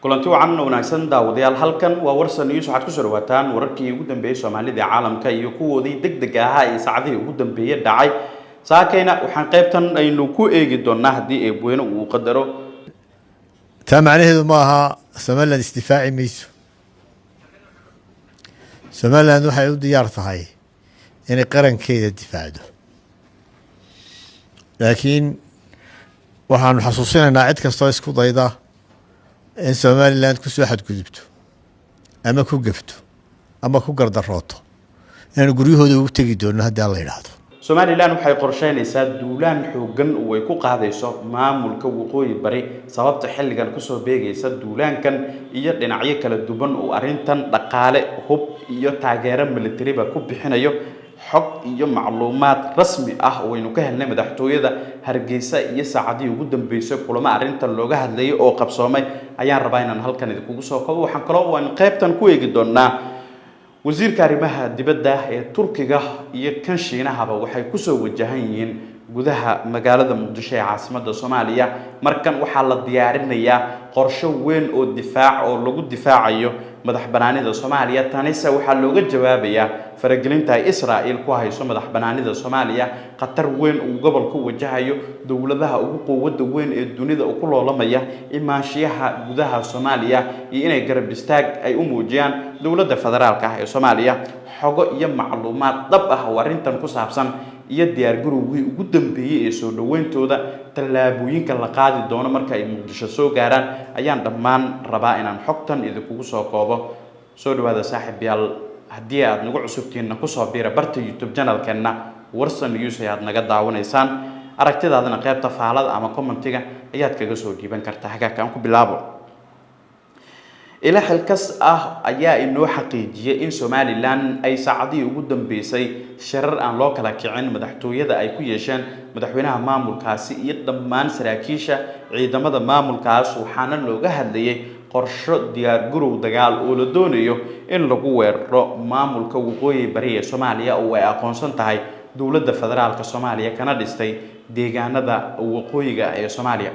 kulanti wacan wanaagsan daawadayaal halkan waa warsan news waxaad ku soo dhawaataan wararkii ugu dambeeyay Soomaalida caalamka iyo kuwoodii degdeg ah ee saacadihii ugu dambeeyay dhacay saakayna waxaan qaybtan aynu ku eegi doonaa hadii ay weyn uu qadaro macnaheedu ma aha Somaliland isdifaaci mayso. Somaliland waxay u diyaar tahay inay qarankeeda difaacdo, laakiin waxaan xasuusinaynaa cid kastoo isku dayda in Somaliland ku soo xadgudubto ama ku gafto ama ku gardarooto inaan guryahooda ugu tegi doono haddii la yiraahdo. Somaliland waxay qorsheynaysaa duulaan xoogan oo ay ku qaadayso maamulka waqooyi bari sababta xilligan ku soo beegaysa duulaankan iyo dhinacyo kala duwan oo arintan dhaqaale hub iyo taageero military ku bixinayo xog iyo macluumaad rasmi ah oo aynu ka helnay madaxtooyada Hargeysa iyo saacadii ugu dambeysay kulamo arintan looga hadlayay oo qabsoomay ayaan rabaa inaan halkan idinku soo koobo. Waxaan kaloo qaybtan ku eegi doonaa wasiirka arrimaha dibadda ee Turkiga iyo kan Shiinaha waxay ku soo wajahan yihiin gudaha magaalada Muqdisho ee caasimadda Soomaaliya. Markan waxaa la diyaarinayaa qorshe weyn oo difaac oo lagu difaacayo madaxbanaanida Soomaaliya. Tanisa waxaa looga jawaabayaa faragelinta Israa'iil ku hayso madaxbanaanida Soomaaliya, qatar weyn oo gobolka wajahayo dawladaha ugu quwadda weyn ee dunida ku loolamaya imaanshiyaha gudaha Soomaaliya iyo inay garab istaag ay u muujiyaan dawladda federaalka ah ee Soomaaliya. Xogo iyo macluumaad dhab ah oo arintan ku saabsan iyo diyaar garowgii ugu dambeeyay ee soo dhaweyntooda tallaabooyinka la qaadi doono marka ay Muqdisho soo gaaraan ayaan dhammaan rabaa inaan xogtan idinku soo koobo. soo dhawaada saaxiibayaal, haddii aad nagu cusubtiina ku soo biira barta YouTube channel-keena warsan news ayaad naga daawanaysaan. aragtidaadana qaybta faalada ama commentiga ayaad kaga soo dhiiban kartaa. Xagga aan ku bilaabo. إلى حلقس ayaa inoo xaqiijiyay in Somaliland ay saacadii ugu dambeysay shirar aan loo kala kicin madaxtooyada ay ku yeesheen madaxweynaha maamulkaasi iyo dhammaan saraakiisha ciidamada maamulkaas, waxaana looga hadlayay qorshe diyaar garow dagaal oo la doonayo in lagu weeraro maamulka waqooyi bari ee Soomaaliya oo ay aqoonsan tahay dawladda federaalka Soomaaliya kana dhistay deegaanada waqooyiga ee Soomaaliya.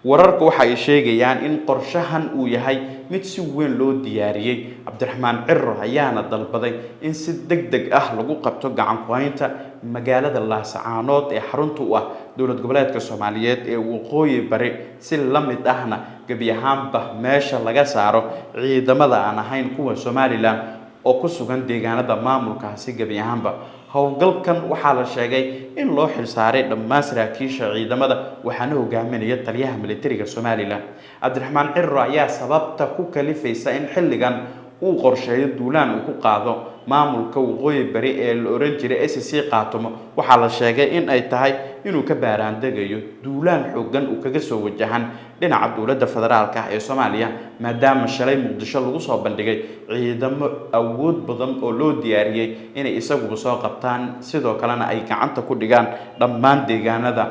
wararku waxa ay sheegayaan in qorshahan uu yahay mid si weyn loo diyaariyay. Cabdiraxmaan Cirro ayaana dalbaday in si degdeg ah lagu qabto gacan ku haynta magaalada Laascaanood ee xarunta u ah dawlad goboleedka Soomaaliyeed ee waqooyi bari si la mid ahna gabi ahaanba meesha laga saaro ciidamada aan ahayn kuwa Somaliland oo ku sugan deegaanada maamulkaasi gabi ahaanba. howlgalkan waxaa la sheegay in loo xilsaaray dhammaan saraakiisha ciidamada waxaana hogaaminaya taliyaha militariga Somaliland. Cabdiraxmaan Cirro ayaa sababta ku kalifaysa in xilligan uu qorsheeyo duulaan uu ku qaado maamulka waqooyi bari ee la oran jiray SSC Qaatumo. waxaa la sheegay in ay tahay inuu ka baaraandegayo duulaan xoogan uu kaga soo wajahan dhinaca dawladda federaalka ah ee Soomaaliya, maadaama shalay Muqdisho lagu soo bandhigay ciidamo awood badan oo loo diyaariyay inay isagu soo qabtaan sidoo kalena ay gacanta ku dhigaan dhammaan deegaanada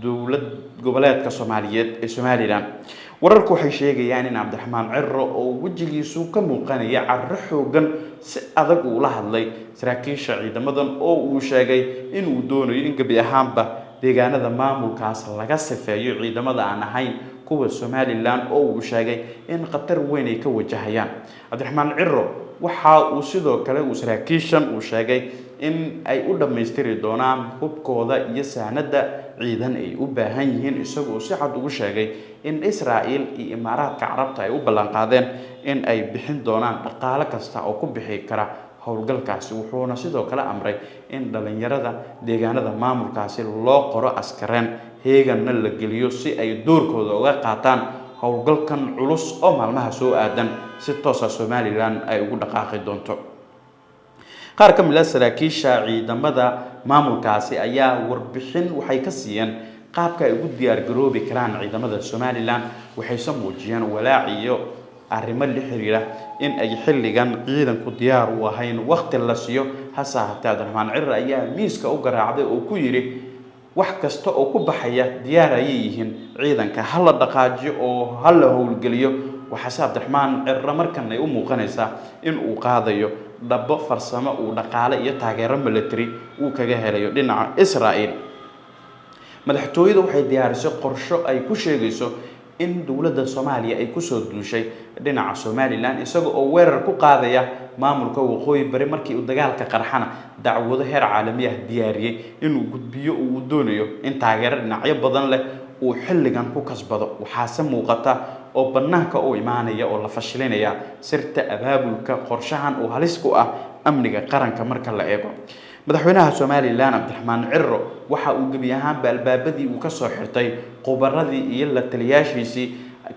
dawlad goboleedka Soomaaliyeed ee Somaliland. wararku waxay sheegayaan in Cabdiraxmaan Cirro oo wajigiisu ka muuqanaya carro xoogan si adag uu la hadlay saraakiisha ciidamadan oo uu sheegay in uu doonayo in gabi ahaanba deegaanada maamulkaas laga sifeeyo ciidamada aan ahayn kuwa Somaliland oo uu sheegay in qatar weyn ay ka wajahayaan. Cabdiraxmaan Cirro waxa uu sidoo kale saraakiishan uu sheegay in ay u dhameystiri doonaan hubkooda iyo saanada ciidan ay u baahan yihiin, isagoo si cad ugu sheegay in Israa'iil iyo Imaaraadka Carabta ay u ballan qaadeen in ay bixin doonaan dhaqaale kasta oo ku bixi kara howlgalkaasi. wuxuuna sidoo kale amray in dhalinyarada deegaanada maamulkaasi loo qoro askareen heeganna la geliyo si ay doorkooda uga qaataan howlgalkan culus oo maalmaha soo aadan si toos ah Somaliland ay ugu dhaqaaqi doonto. qaar ka mid ah saraakiisha ciidamada maamulkaasi ayaa warbixin waxay ka siiyeen qaabka ay ugu diyaar garoobi karaan ciidamada Somaliland. waxay soo muujiyeen walaac iyo arrimo la xiriira in ay xilligan ciidanku diyaar u ahayn waqti la siiyo. hase haatee Cabdiraxmaan Cirro ayaa miiska u garaacday oo ku yiri wax kasta oo ku baxaya diyaar ay yihiin ciidanka hala dhaqaajiyo oo hala howlgeliyo. waxaase Cabdiraxmaan Cirro markan ay u muuqanaysaa in uu qaadayo dhabo farsamo uu dhaqaale iyo taageero military uu kaga helayo dhinaca Israa'iil. madaxtooyadu waxay diyaarisay qorshe ay ku sheegayso in dowladda Soomaaliya ay ku soo duushay dhinaca Somaliland isaga oo weerar ku qaadaya maamulka waqooyi bari markii uu dagaalka qarxana dacwado heer caalami ah diyaariyay inuu gudbiyo uu doonayo in taageero dhinacyo badan leh uu xilligan ku kasbado waxaase muuqata oo banaanka u imaanaya oo la fashilinaya sirta abaabulka qorshahan oo halis ku ah amniga qaranka marka la eego madaxweynaha Somaliland Cabdiraxmaan Cirro waxa uu gabi ahaan albaabadii uu ka soo xirtay qobaradii iyo la taliyaashiisii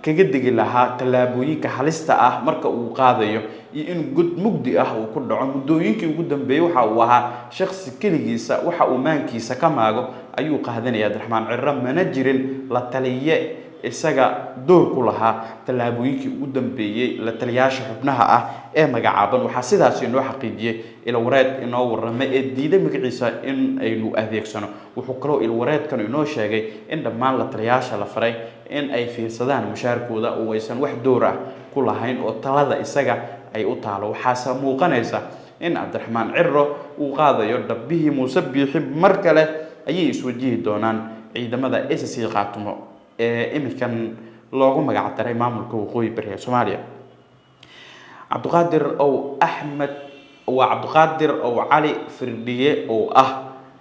kaga digi lahaa talaabooyinka halista ah marka uu qaadayo iyo in gud mugdi ah uu ku dhaco muddooyinkii ugu dambeeyay waxa uu ahaa shakhsi kaligiisa waxa uu maankiisa ka maago ayuu qaadanaya Cabdiraxmaan Cirro mana jirin la taliye isaga door ku lahaa talaabooyinkii ugu dambeeyay la taliyaasha xubnaha ah ee magacaaban waxa sidaas inoo xaqiijiyay ilwareed inoo warramay ee diiday magaciisa in aynu adeegsano wuxuu kaloo ilwareedkan inoo sheegay in dhammaan la taliyaasha la faray in ay fiirsadaan mushaarkooda oo aysan wax door ah ku lahayn oo talada isaga ay u taalo waxaase muuqanaysa in Cabdiraxmaan Cirro uu qaadayo dhabbihii Muuse Biixi mar kale ayay iswajihi doonaan ciidamada SSC qaatumo imikan loogu magac daray maamulka waqooyi bari ee Soomaaliya Cabdiqaadir oo Cali Firdhiye oo ah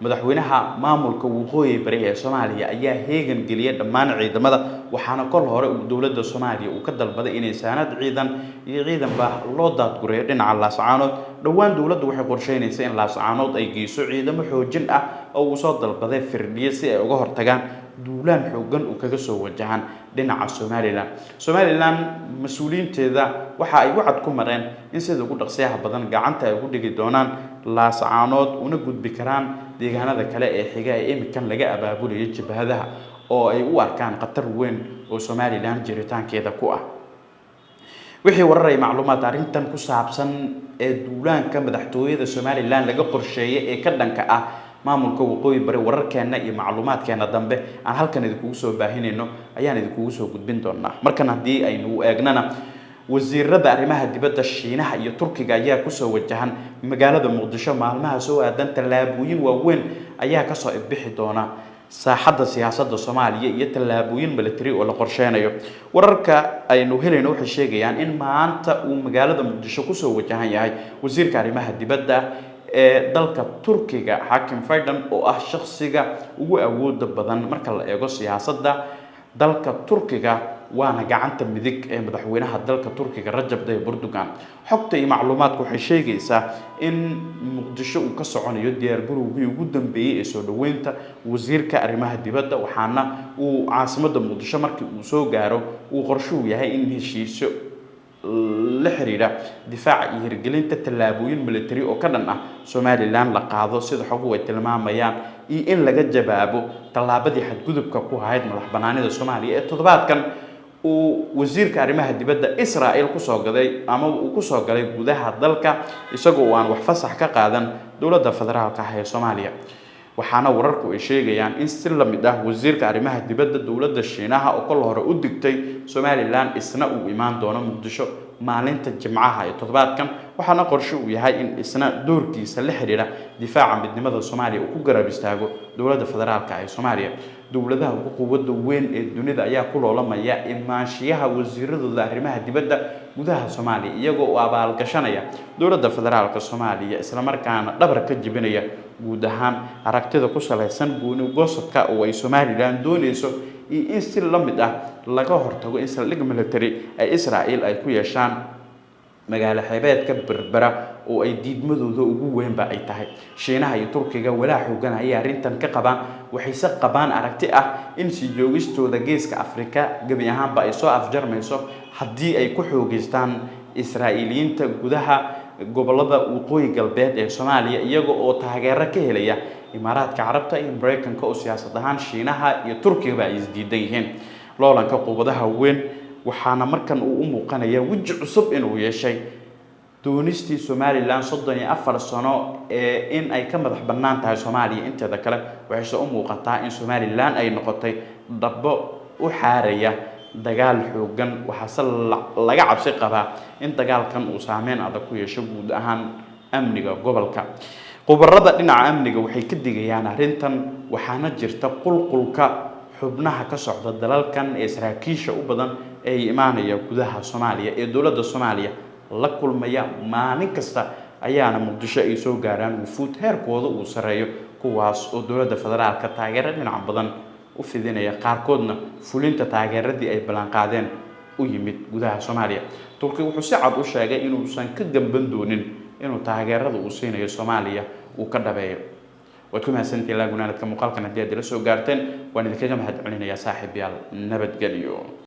madaxweynaha maamulka waqooyi bari ee Soomaaliya ayaa heegan geliyay dhammaan ciidamada waxaana kol hore uu dowladda Soomaaliya uu ka dalbaday inay saanad ciidan iyo ciidanba loo daadgureeyo dhinaca Laascaanood dhawaan dowladdu waxay qorsheynaysaa in Laascaanood ay geyso ciidamo xoojin ah oo uu soo dalbaday Firdhiye si ay uga hortagaan duulaan xoogan uu kaga soo wajahan dhinaca Somaliland mas'uuliyiinteeda waxa ay wacad ku mareen in sida ugu dhaqsiyaha badan gacanta ay ugu dhigi doonaan Laascaanood una gudbi karaan deegaanada kale ee xiga ee imikan laga abaabulayo jabhadaha oo ay u arkaan khatar weyn oo Somaliland jiritaankeeda ku ah wixii warar ay macluumaad arrintan ku saabsan ee duulaanka madaxtooyada Somaliland laga qorsheeyay ee ka dhanka ah maamulka waqooyi bari wararkeena iyo macluumaadkeena dambe aan halkan idinku soo baahinayno ayaan idinku soo gudbin doonaa markan hadii aynu eegnana wasiirada arrimaha dibadda Shiinaha iyo Turkiga ayaa ku soo wajahan magaalada Muqdisho maalmaha soo aadan talaabooyin waaweyn ayaa ka soo ibixi doona saaxadda siyaasadda Soomaaliya iyo talaabooyin military oo la qorsheynayo wararka aynu helayno waxay sheegayaan in maanta uu magaalada Muqdisho ku soo wajahan yahay wasiirka arrimaha dibadda ee dalka Turkiga Hakim Fidan oo ah shakhsiga ugu awoodda badan marka la eego siyaasadda dalka Turkiga waana gacanta midig ee madaxweynaha dalka Turkiga Rajab Tayyip Erdogan xogta iyo macluumaadku waxay sheegaysaa in Muqdisho uu ka soconayo diyaar garowgii ugu dambeeyay ee soo dhaweynta wasiirka arrimaha dibadda waxaana uu caasimadda Muqdisho markii uu soo gaaro uu qorshuhu yahay in heshiisyo la xiriira difaaca iyo hirgelinta talaabooyin military oo ka dhan ah Somaliland la qaado sida xogu ay tilmaamayaan iyo in laga jawaabo talaabadii xadgudubka ku hayd madaxbanaanida Soomaaliya ee toddobaadkan uu wasiirka arrimaha dibadda Israa'iil ku soo gaday ama uu ku soo galay gudaha dalka isagoo aan wax fasax ka qaadan dowladda federaalka ah ee Soomaaliya waxaana wararku ay sheegayaan in si la mid ah wasiirka arrimaha dibadda dowladda Shiinaha oo kol hore u digtay Somaliland isna uu imaan doono Muqdisho maalinta Jimcaha ee toddobaadkan waxaana qorshe uu yahay in isna doorkiisa la xiriira difaaca midnimada Soomaaliya uu ku garab istaago dowladda federaalka ee Soomaaliya dowladaha ugu quwadda weyn ee dunida ayaa ku loolamaya imaanshiyaha wasiiradooda arrimaha dibadda gudaha Soomaaliya iyagoo u abaal gashanaya dowladda federaalka Soomaaliya isla markaana dhabar ka jibinaya guud ahaan aragtida ku saleysan gooni goosodka oo ay Somaliland doonayso in si la mid ah laga hortago in saldhig military ay Israa'iil ay ku yeeshaan magaalo xeebeedka Berbera oo ay diidmadooda ugu weynba ay tahay Shiinaha iyo Turkiga walaa xoogan ay arrintan ka qabaan waxay qabaan aragti ah in si joogistooda geeska Afrika gabi ahaanba ay soo afjarmayso haddii ay ku xoogeystaan Israa'iiliyiinta gudaha gobolada waqooyi galbeed ee Soomaaliya iyaga oo taageero ka helaya Imaaraadka Carabta iyo Mareykanka oo siyaasad ahaan Shiinaha iyo Turkiga ay isdiidan yihiin loolanka quwadaha weyn waxaana markan uu u muuqanaya wajh cusub inuu yeeshay doonistii Somaliland 34 sano in ay ka madax bannaan tahay Soomaaliya inteeda kale waxay u muuqataa in Somaliland ay noqotay dabbo u xaaraya dagaal xoogan waxa laga cabsi qabaa in dagaalkan uu saameyn adag ku yeesho guud ahaan amniga gobolka qubarada dhinaca amniga waxay ka digayaan arrintan waxaana jirta qulqulka xubnaha ka socda dalalkan ee saraakiisha u badan ee imaanaya gudaha Soomaaliya ee dowladda Soomaaliya la kulmaya maalin kasta ayaana Muqdisho ay soo gaaraan wufuud heerkooda uu sareeyo kuwaas oo dowladda federaalka taageero dhinac badan u fidinaya qaarkoodna fulinta taageeradii ay balan qaadeen u yimid gudaha Soomaaliya. Turkiga wuxuu si cad u sheegay inuusan ka gamban doonin inuu taageerada uu siinayo Soomaaliya uu ka dhabeeyo. waad ku mahadsantihiin la gunaanadka muuqaalkan haddii aad ila soo gaarteen waan idinkaga mahadcelinayaa saaxiibayaal nabadgelyo.